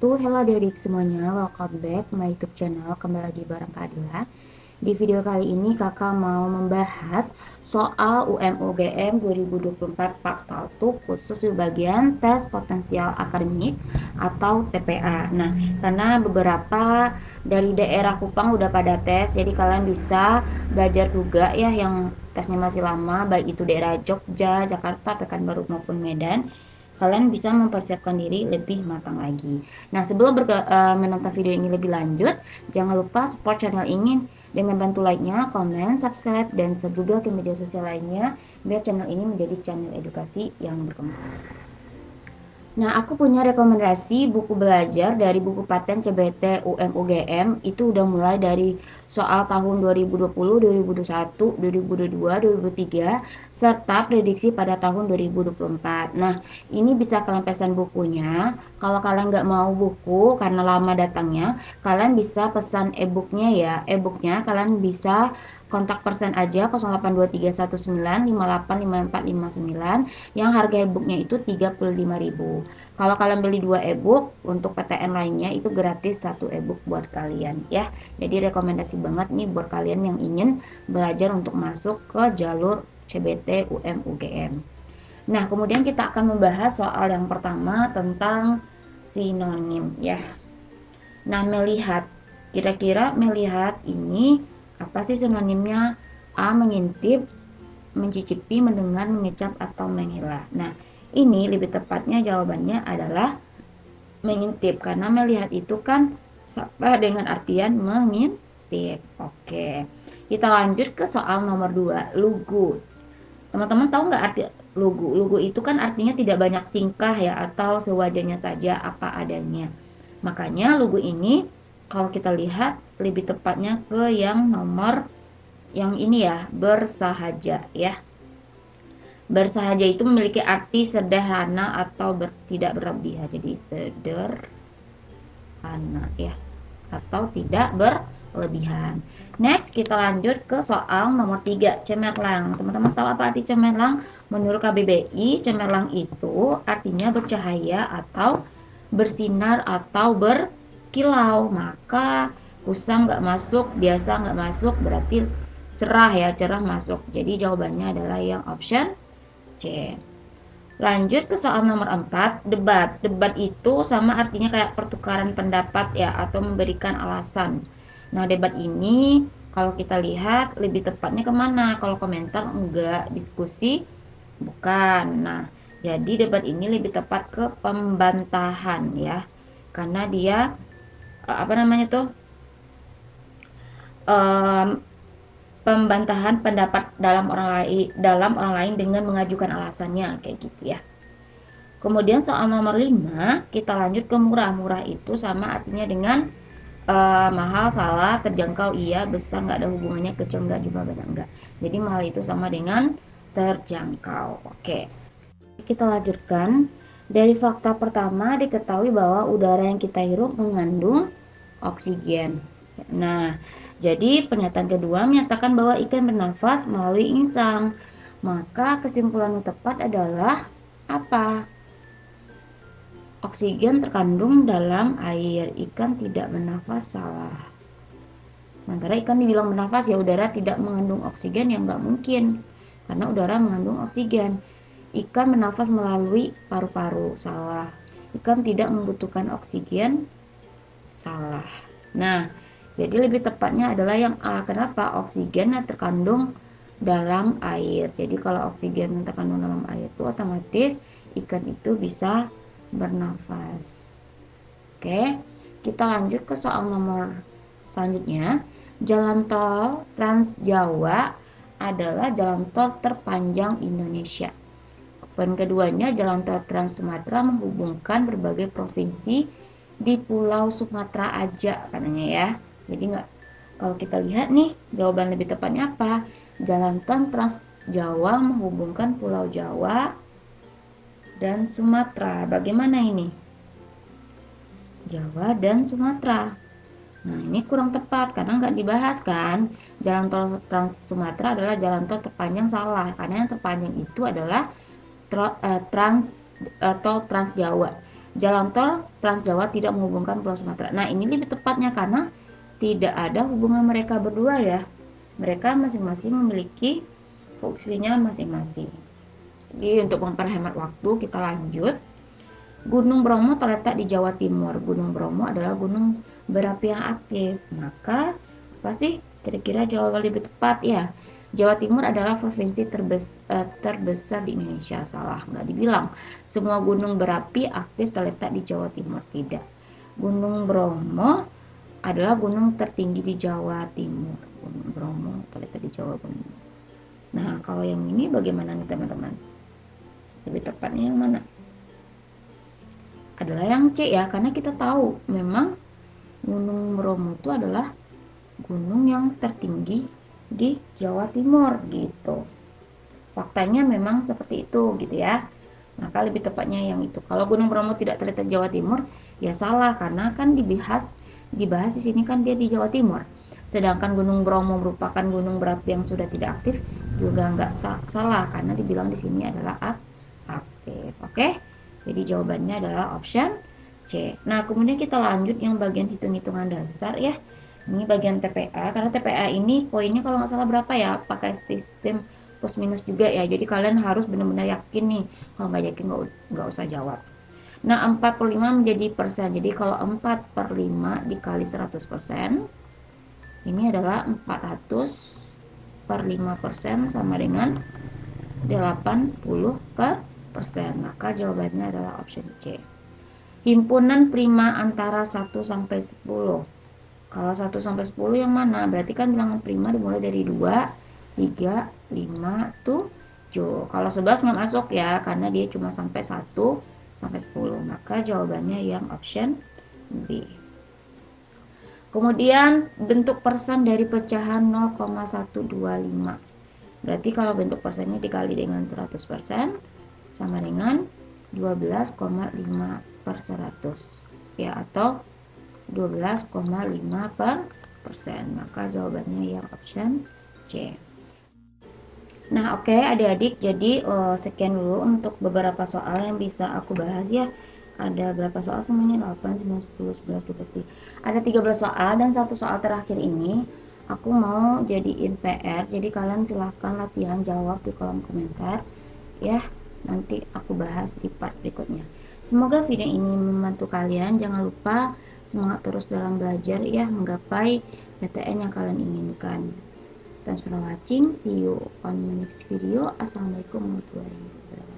wabarakatuh. Halo adik-adik semuanya, welcome back my YouTube channel. Kembali lagi bareng Kak Adila. Di video kali ini kakak mau membahas soal UM-UGM 2024 part 1 khusus di bagian tes potensial akademik atau TPA. Nah, karena beberapa dari daerah Kupang udah pada tes, jadi kalian bisa belajar juga ya yang tesnya masih lama, baik itu daerah Jogja, Jakarta, Pekanbaru maupun Medan. Kalian bisa mempersiapkan diri lebih matang lagi. Nah, sebelum menonton video ini lebih lanjut, jangan lupa support channel ini dengan bantu like-nya, komen, subscribe, dan share juga ke media sosial lainnya, biar channel ini menjadi channel edukasi yang berkembang. Nah, aku punya rekomendasi buku belajar dari buku paten CBT UM-UGM. Itu udah mulai dari soal tahun 2020, 2021, 2022, 2023, serta prediksi pada tahun 2024. Nah, ini bisa kalian pesan bukunya. Kalau kalian nggak mau buku karena lama datangnya, kalian bisa pesan e-booknya ya. E-booknya kalian bisa kontak person aja 082319585459 yang harga e-booknya itu 35.000. Kalau kalian beli 2 e-book, untuk PTN lainnya itu gratis 1 e-book buat kalian ya. Jadi rekomendasi banget nih buat kalian yang ingin belajar untuk masuk ke jalur CBT UM-UGM. Nah, kemudian kita akan membahas soal yang pertama tentang sinonim ya. Nah, melihat, kira-kira melihat ini apa sih sinonimnya? A. Mengintip, mencicipi, mendengar, mengecap, atau menghela. Nah, ini lebih tepatnya jawabannya adalah mengintip, karena melihat itu kan sama dengan artian mengintip. Oke, kita lanjut ke soal nomor 2, lugu. Teman-teman tahu nggak arti lugu? Lugu itu kan artinya tidak banyak tingkah ya, atau sewajarnya saja apa adanya. Makanya lugu ini kalau kita lihat lebih tepatnya ke yang nomor yang ini ya, bersahaja ya. Bersahaja itu memiliki arti sederhana atau tidak berlebihan. Jadi sederhana ya, atau tidak berlebihan. Next, kita lanjut ke soal nomor 3, cemerlang. Teman-teman tahu apa arti cemerlang? Menurut KBBI, cemerlang itu artinya bercahaya atau bersinar atau berkilau. Maka kusam nggak masuk, biasa nggak masuk, berarti cerah ya, cerah masuk. Jadi jawabannya adalah yang option C. Lanjut ke soal nomor 4, debat. Debat itu sama artinya kayak pertukaran pendapat ya, atau memberikan alasan. Nah, debat ini kalau kita lihat lebih tepatnya kemana? Kalau komentar enggak, diskusi bukan. Nah, jadi debat ini lebih tepat ke pembantahan ya, karena dia apa namanya tuh, pembantahan pendapat dalam orang lain dengan mengajukan alasannya kayak gitu ya. Kemudian soal nomor 5, kita lanjut ke murah. Murah itu sama artinya dengan mahal, salah, terjangkau, iya, besar, nggak ada hubungannya, kecil, nggak, juga banyak, enggak. Jadi mahal itu sama dengan terjangkau. Oke, kita lanjutkan. Dari fakta pertama diketahui bahwa udara yang kita hirup mengandung oksigen. Nah, jadi pernyataan kedua menyatakan bahwa ikan bernafas melalui insang. Maka kesimpulan yang tepat adalah apa? Oksigen terkandung dalam air, ikan tidak bernafas, salah. Sementara ikan dibilang bernafas ya, udara tidak mengandung oksigen, yang nggak mungkin, karena udara mengandung oksigen. Ikan bernafas melalui paru-paru, salah. Ikan tidak membutuhkan oksigen, salah. Nah, jadi lebih tepatnya adalah yang A. Kenapa? Oksigen terkandung dalam air. Jadi kalau oksigen yang terkandung dalam air itu otomatis ikan itu bisa bernafas. Oke, kita lanjut ke soal nomor selanjutnya. Jalan tol Trans Jawa adalah jalan tol terpanjang Indonesia. Poin keduanya, jalan tol Trans Sumatera menghubungkan berbagai provinsi di Pulau Sumatera aja katanya ya. Jadi nggak, kalau kita lihat nih, jawaban lebih tepatnya apa? Jalan tol Trans Jawa menghubungkan Pulau Jawa dan Sumatera. Bagaimana ini? Jawa dan Sumatera. Nah, ini kurang tepat karena nggak dibahas kan. Jalan tol Trans Sumatera adalah jalan tol terpanjang, salah. Karena yang terpanjang itu adalah tol Trans Jawa. Jalan tol Trans Jawa tidak menghubungkan Pulau Sumatera. Nah, ini lebih tepatnya karena tidak ada hubungan mereka berdua ya. Mereka masing-masing memiliki fungsinya masing-masing. Jadi untuk memperhemat waktu kita lanjut. Gunung Bromo terletak di Jawa Timur. Gunung Bromo adalah gunung berapi yang aktif. Maka pasti kira-kira jawaban lebih tepat ya. Jawa Timur adalah provinsi terbesar di Indonesia. Salah, nggak dibilang. Semua gunung berapi aktif terletak di Jawa Timur. Tidak. Gunung Bromo adalah gunung tertinggi di Jawa Timur. Gunung Bromo terletak di Jawa Timur. Nah, kalau yang ini bagaimana nih teman-teman? Lebih tepatnya yang mana? Adalah yang C ya, karena kita tahu memang Gunung Bromo itu adalah gunung yang tertinggi di Jawa Timur gitu. Faktanya memang seperti itu gitu ya. Maka lebih tepatnya yang itu. Kalau Gunung Bromo tidak terletak di Jawa Timur, ya salah karena kan dibahas di sini kan dia di Jawa Timur. Sedangkan Gunung Bromo merupakan gunung berapi yang sudah tidak aktif, juga nggak salah karena dibilang di sini adalah aktif. Oke? Jadi jawabannya adalah option C. Nah, kemudian kita lanjut yang bagian hitung-hitungan dasar ya. Ini bagian TPA, karena TPA ini poinnya kalau nggak salah berapa ya, pakai sistem plus minus juga ya. Jadi kalian harus benar-benar yakin nih. Kalau nggak yakin nggak usah jawab. Nah, 45 menjadi persen. Jadi kalau 4/5 dikali 100%, ini adalah 400/5% sama dengan 80%. Maka jawabannya adalah option C. Himpunan prima antara 1 sampai 10. Kalau 1 sampai 10 yang mana? Berarti kan bilangan prima dimulai dari 2, 3, 5, 7. Kalau 11 nggak masuk ya, karena dia cuma sampai 1 sampai 10. Maka jawabannya yang option B. Kemudian bentuk persen dari pecahan 0,125. Berarti kalau bentuk persennya dikali dengan 100% sama dengan 12,5/100 ya, atau 12,5%. Maka jawabannya yang option C. Nah, oke adik-adik, jadi sekian dulu untuk beberapa soal yang bisa aku bahas ya. Ada berapa soal semuanya? 8, 9, 10, 11, 12. Ada 13 soal dan satu soal terakhir ini aku mau jadiin PR. Jadi kalian silahkan latihan jawab di kolom komentar ya. Nanti aku bahas di part berikutnya. Semoga video ini membantu kalian. Jangan lupa semangat terus dalam belajar ya, menggapai PTN yang kalian inginkan. Thanks for watching. See you on the next video. Assalamualaikum warahmatullahi wabarakatuh.